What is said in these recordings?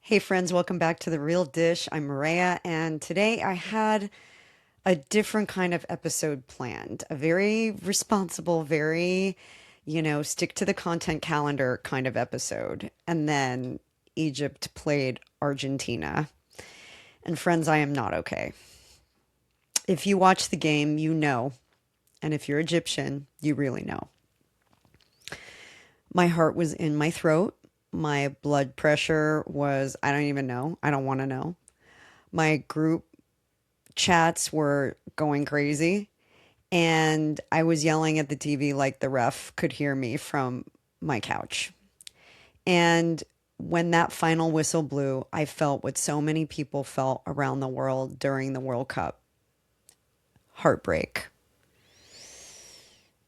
Hey friends, welcome back to The Real Dish. I'm Maria, and today I had a different kind of episode planned. A very responsible, very, stick to the content calendar kind of episode. And then Egypt played Argentina. And friends, I am not okay. If you watch the game, you know. And if you're Egyptian, you really know. My heart was in my throat. My blood pressure was, I don't even know. I don't want to know. My group chats were going crazy, and I was yelling at the TV like the ref could hear me from my couch. And when that final whistle blew, I felt what so many people felt around the world during the World Cup: heartbreak.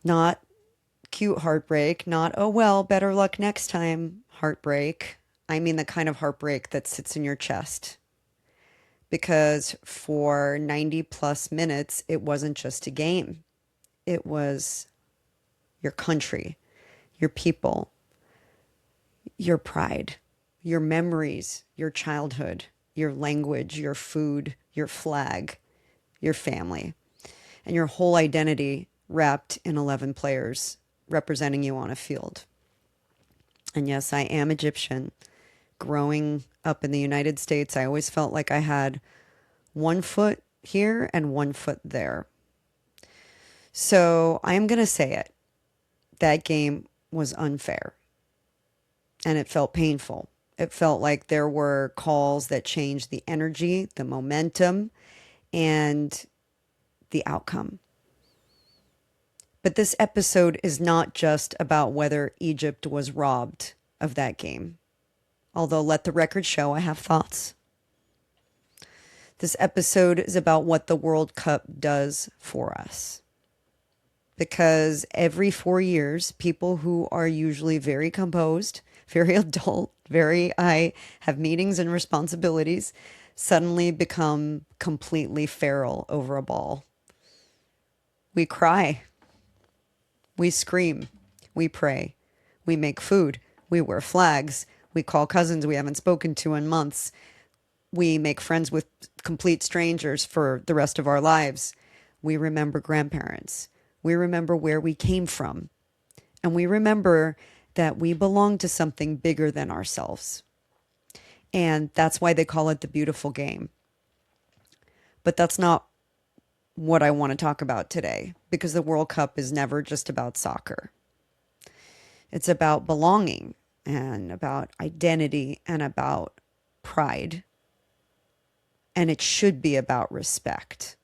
Not cute heartbreak, not, oh well, better luck next time heartbreak. I mean the kind of heartbreak that sits in your chest. Because for 90 plus minutes, it wasn't just a game. It was your country, your people, your pride, your memories, your childhood, your language, your food, your flag, your family, and your whole identity wrapped in 11 players representing you on a field. And yes, I am Egyptian. Growing up in the United States, I always felt like I had one foot here and one foot there. So I'm going to say it. That game was unfair and it felt painful. It felt like there were calls that changed the energy, the momentum, and the outcome. But this episode is not just about whether Egypt was robbed of that game. Although, let the record show I have thoughts. This episode is about what the World Cup does for us. Because every 4 years, people who are usually very composed, very adult, very, I have meetings and responsibilities, suddenly become completely feral over a ball. We cry, we scream, we pray, we make food, we wear flags, we call cousins we haven't spoken to in months, we make friends with complete strangers for the rest of our lives. We remember grandparents. We remember where we came from. And we remember that we belong to something bigger than ourselves. And that's why they call it the beautiful game. But that's not what I want to talk about today, because the World Cup is never just about soccer. It's about belonging and about identity and about pride. And it should be about respect.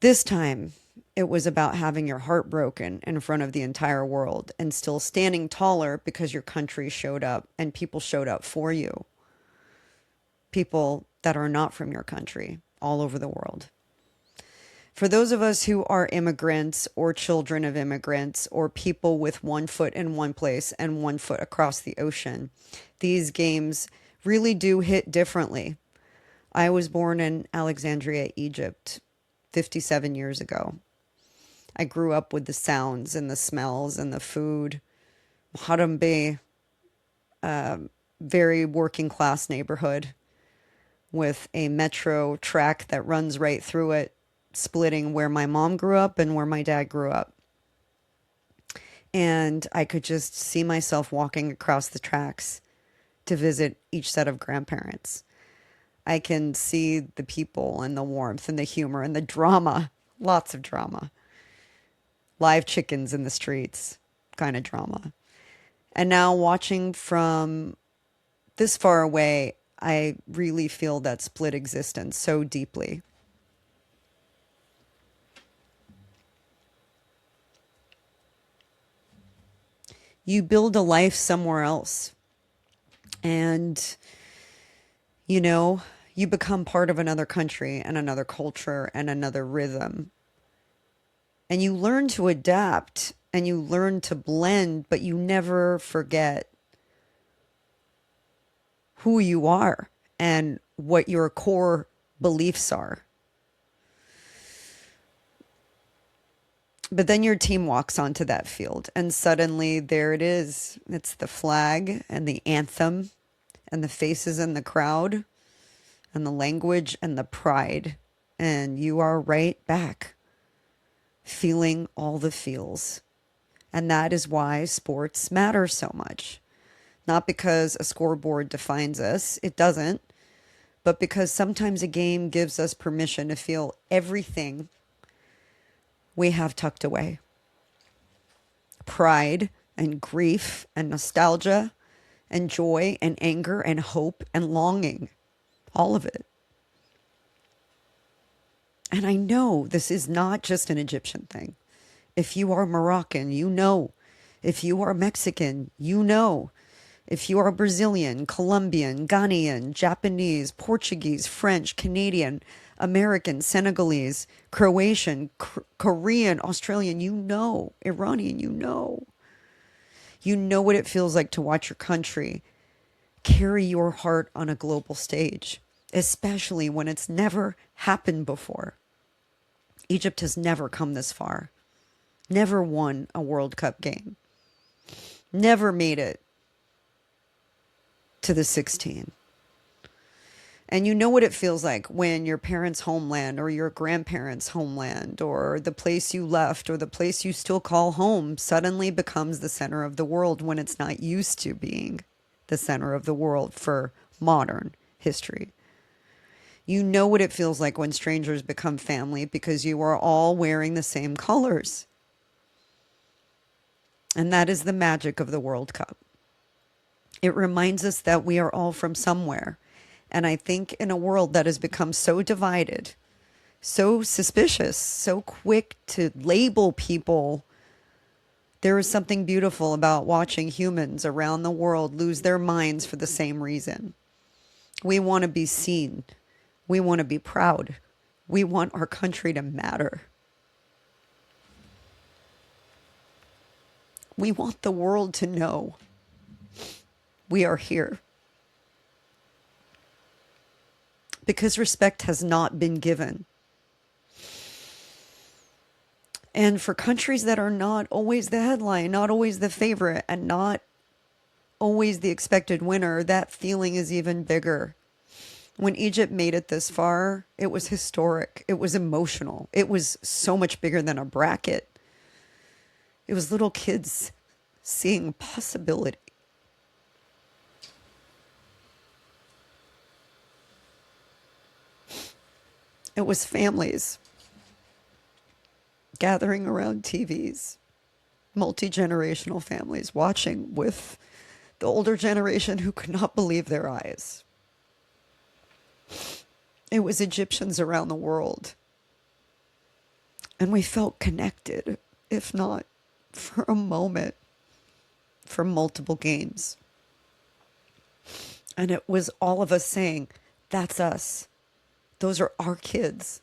This time, it was about having your heart broken in front of the entire world and still standing taller because your country showed up and people showed up for you. People that are not from your country, all over the world. For those of us who are immigrants or children of immigrants or people with one foot in one place and one foot across the ocean, these games really do hit differently. I was born in Alexandria, Egypt, 57 years ago. I grew up with the sounds and the smells and the food. Harambee, very working class neighborhood with a metro track that runs right through it, splitting where my mom grew up and where my dad grew up. And I could just see myself walking across the tracks to visit each set of grandparents. I can see the people and the warmth and the humor and the drama, lots of drama. Live chickens in the streets, kind of drama. And now watching from this far away, I really feel that split existence so deeply. You build a life somewhere else, and you know, you become part of another country and another culture and another rhythm. And you learn to adapt and you learn to blend, but you never forget who you are and what your core beliefs are. But then your team walks onto that field, and suddenly there it is. It's the flag and the anthem and the faces in the crowd and the language and the pride. And you are right back, feeling all the feels. And that is why sports matter so much. Not because a scoreboard defines us, it doesn't, but because sometimes a game gives us permission to feel everything we have tucked away: pride and grief and nostalgia and joy and anger and hope and longing, all of it. And I know this is not just an Egyptian thing. If you are Moroccan, you know. If you are Mexican, you know. If you are Brazilian, Colombian, Ghanaian, Japanese, Portuguese, French, Canadian, American, Senegalese, Croatian, Korean, Australian, you know. Iranian, you know. You know what it feels like to watch your country carry your heart on a global stage, especially when it's never happened before. Egypt has never come this far, never won a World Cup game, never made it to the 16. And you know what it feels like when your parents' homeland or your grandparents' homeland or the place you left or the place you still call home suddenly becomes the center of the world when it's not used to being the center of the world for modern history. You know what it feels like when strangers become family because you are all wearing the same colors. And that is the magic of the World Cup. It reminds us that we are all from somewhere. And I think in a world that has become so divided, so suspicious, so quick to label people, there is something beautiful about watching humans around the world lose their minds for the same reason. We want to be seen. We want to be proud. We want our country to matter. We want the world to know we are here. Because respect has not been given. And for countries that are not always the headline, not always the favorite, and not always the expected winner, that feeling is even bigger. When Egypt made it this far, it was historic. It was emotional. It was so much bigger than a bracket. It was little kids seeing possibility. It was families gathering around TVs, multi-generational families watching with the older generation who could not believe their eyes. It was Egyptians around the world. And we felt connected, if not for a moment, for multiple games. And it was all of us saying, that's us. Those are our kids.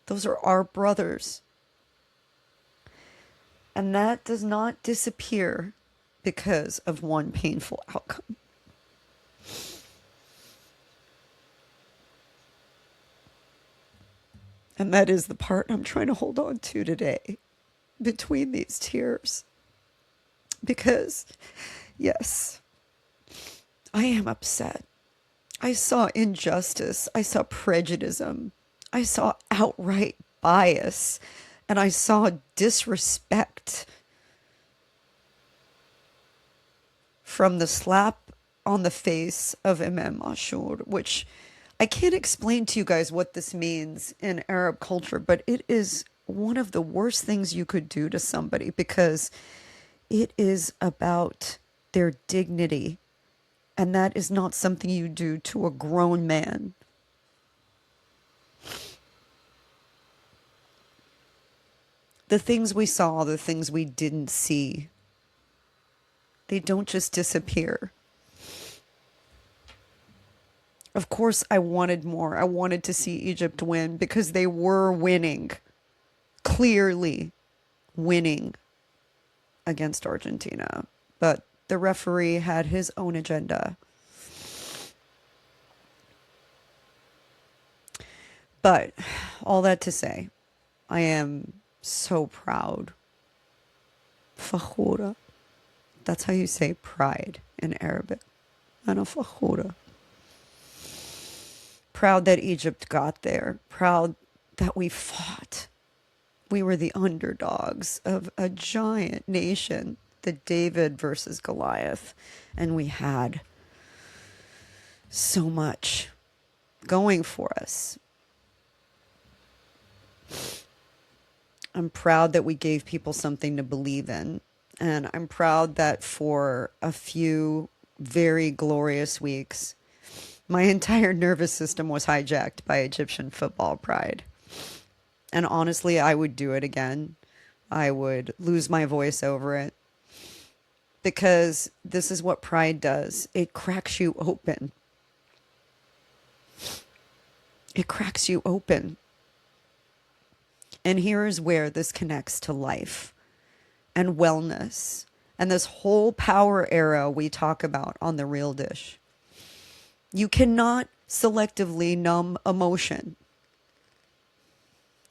Those are our brothers. And that does not disappear because of one painful outcome. And that is the part I'm trying to hold on to today between these tears. Because, yes, I am upset. I saw injustice. I saw prejudice. I saw outright bias. And I saw disrespect from the slap on the face of Imam Ashur, which I can't explain to you guys what this means in Arab culture, but it is one of the worst things you could do to somebody because it is about their dignity. And that is not something you do to a grown man. The things we saw, the things we didn't see, they don't just disappear. Of course, I wanted more. I wanted to see Egypt win because they were winning, clearly winning against Argentina. But the referee had his own agenda. But all that to say, I am So proud. Fakhura. That's how you say pride in Arabic. Ana fakhura. Proud that Egypt got there. Proud that we fought. We were the underdogs of a giant nation, the David versus Goliath. And we had so much going for us. I'm proud that we gave people something to believe in. And I'm proud that for a few very glorious weeks, my entire nervous system was hijacked by Egyptian football pride. And honestly, I would do it again. I would lose my voice over it. Because this is what pride does, it cracks you open. It cracks you open. And here is where this connects to life and wellness and this whole power era we talk about on The Real Dish. You cannot selectively numb emotion.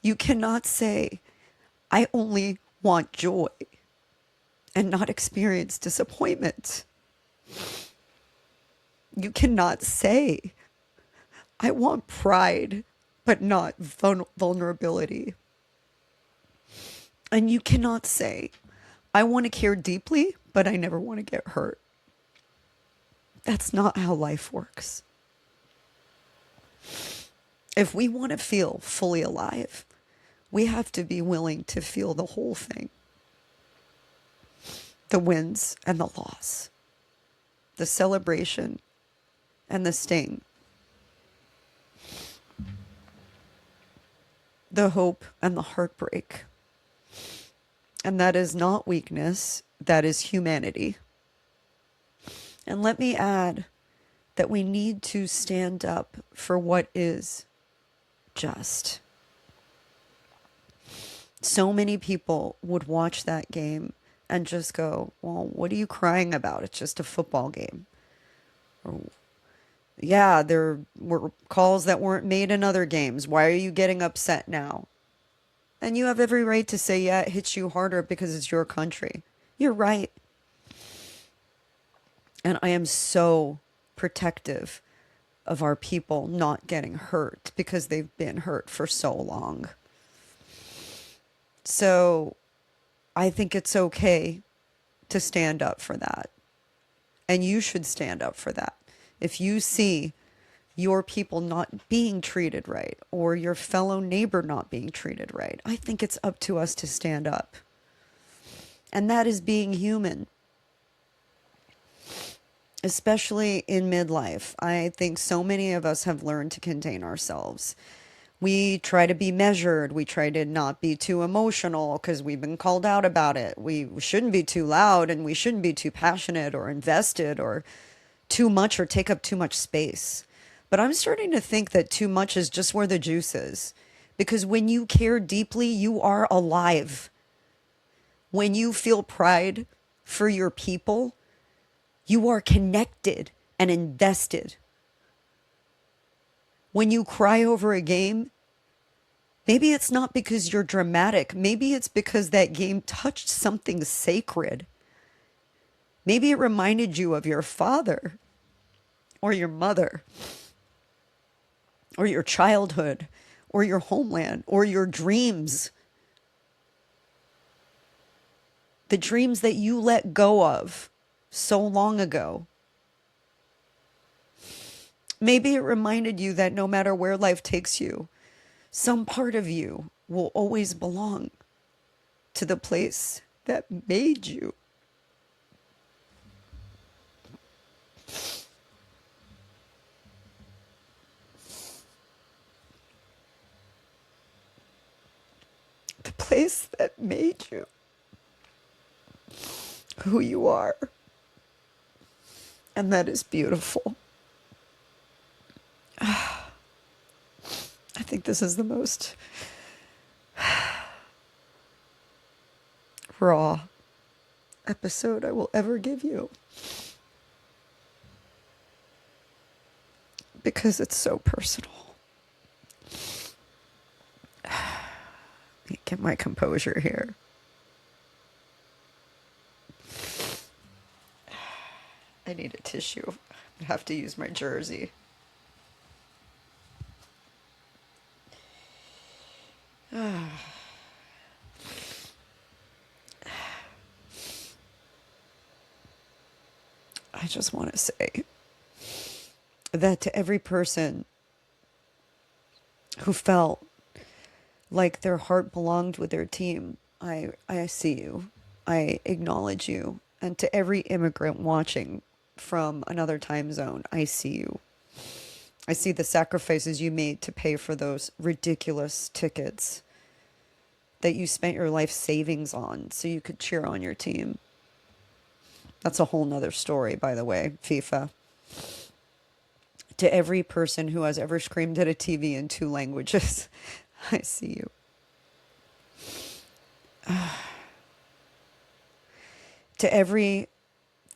You cannot say, I only want joy and not experience disappointment. You cannot say, I want pride but not vulnerability. And you cannot say, I want to care deeply, but I never want to get hurt. That's not how life works. If we want to feel fully alive, we have to be willing to feel the whole thing. The wins and the loss, the celebration and the sting, the hope and the heartbreak. And that is not weakness, that is humanity. And let me add that we need to stand up for what is just. So many people would watch that game and just go, well, what are you crying about? It's just a football game. Or, yeah, there were calls that weren't made in other games. Why are you getting upset now? And you have every right to say, yeah, it hits you harder because it's your country. You're right. And I am so protective of our people not getting hurt because they've been hurt for so long. So I think it's okay to stand up for that. And you should stand up for that. If you see your people not being treated right or your fellow neighbor not being treated right, I think it's up to us to stand up. And that is being human. Especially in midlife, I think so many of us have learned to contain ourselves. We try to be measured. We try to not be too emotional because we've been called out about it. We shouldn't be too loud and we shouldn't be too passionate or invested or too much or take up too much space. But I'm starting to think that too much is just where the juice is. Because when you care deeply, you are alive. When you feel pride for your people, you are connected and invested. When you cry over a game, maybe it's not because you're dramatic. Maybe it's because that game touched something sacred. Maybe it reminded you of your father or your mother or your childhood or your homeland or your dreams. The dreams that you let go of so long ago. Maybe it reminded you that no matter where life takes you, some part of you will always belong to the place that made you. The place that made you who you are. And that is beautiful. I think this is the most raw episode I will ever give you. Because it's so personal. Get my composure here. I need a tissue. I have to use my jersey. I just want to say that to every person who felt like their heart belonged with their team, I see you. I acknowledge you. And to every immigrant watching from another time zone, I see you. I see the sacrifices you made to pay for those ridiculous tickets that you spent your life savings on so you could cheer on your team. That's a whole nother story, by the way, FIFA. To every person who has ever screamed at a TV in 2 languages, I see you. To every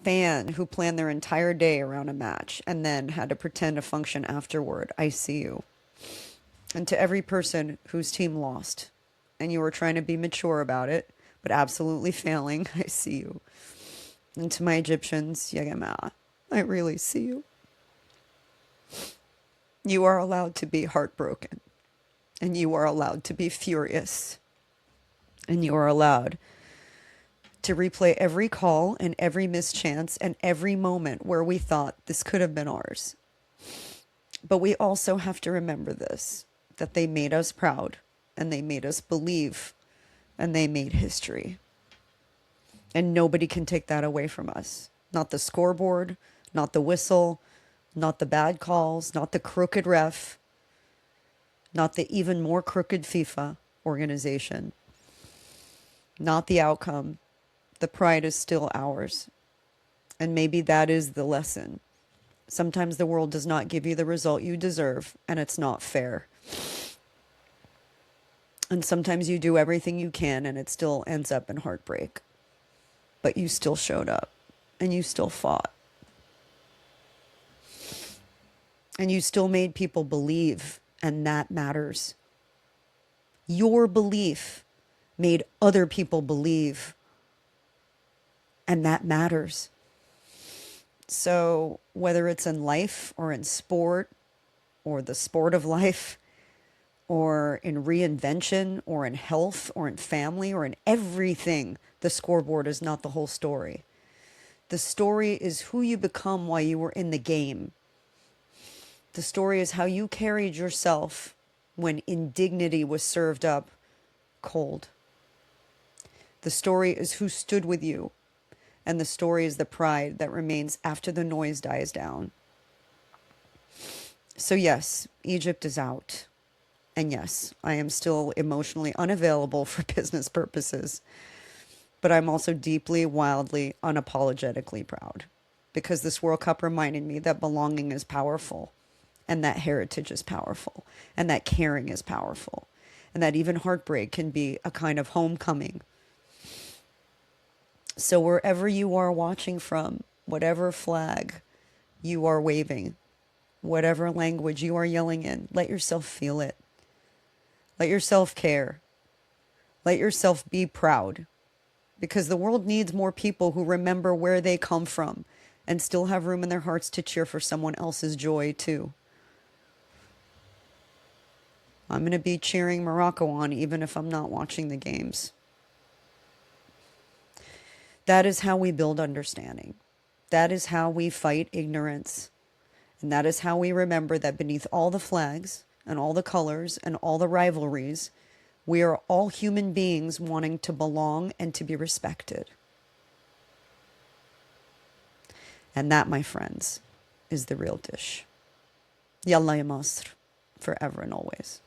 fan who planned their entire day around a match and then had to pretend to function afterward, I see you. And to every person whose team lost and you were trying to be mature about it, but absolutely failing, I see you. And to my Egyptians, Yagama, I really see you. You are allowed to be heartbroken, and you are allowed to be furious, and you are allowed to replay every call and every mischance and every moment where we thought this could have been ours. But we also have to remember this, that they made us proud, and they made us believe, and they made history. And nobody can take that away from us. Not the scoreboard, not the whistle, not the bad calls, not the crooked ref, not the even more crooked FIFA organization, not the outcome. The pride is still ours. And maybe that is the lesson. Sometimes the world does not give you the result you deserve, and it's not fair. And sometimes you do everything you can, and it still ends up in heartbreak. But you still showed up, and you still fought. And you still made people believe, and that matters. Your belief made other people believe, and that matters. So whether it's in life or in sport or the sport of life or in reinvention or in health or in family or in everything, the scoreboard is not the whole story. The story is who you become while you were in the game. The story is how you carried yourself when indignity was served up cold. The story is who stood with you. And the story is the pride that remains after the noise dies down. So yes, Egypt is out. And yes, I am still emotionally unavailable for business purposes. But I'm also deeply, wildly, unapologetically proud. Because this World Cup reminded me that belonging is powerful. And that heritage is powerful. And that caring is powerful. And that even heartbreak can be a kind of homecoming. So wherever you are watching from, whatever flag you are waving, whatever language you are yelling in, let yourself feel it. Let yourself care. Let yourself be proud. Because the world needs more people who remember where they come from and still have room in their hearts to cheer for someone else's joy too. I'm going to be cheering Morocco on even if I'm not watching the games. That is how we build understanding. That is how we fight ignorance. And that is how we remember that beneath all the flags and all the colors and all the rivalries, we are all human beings wanting to belong and to be respected. And that, my friends, is the real dish. Yalla ya Masr, forever and always.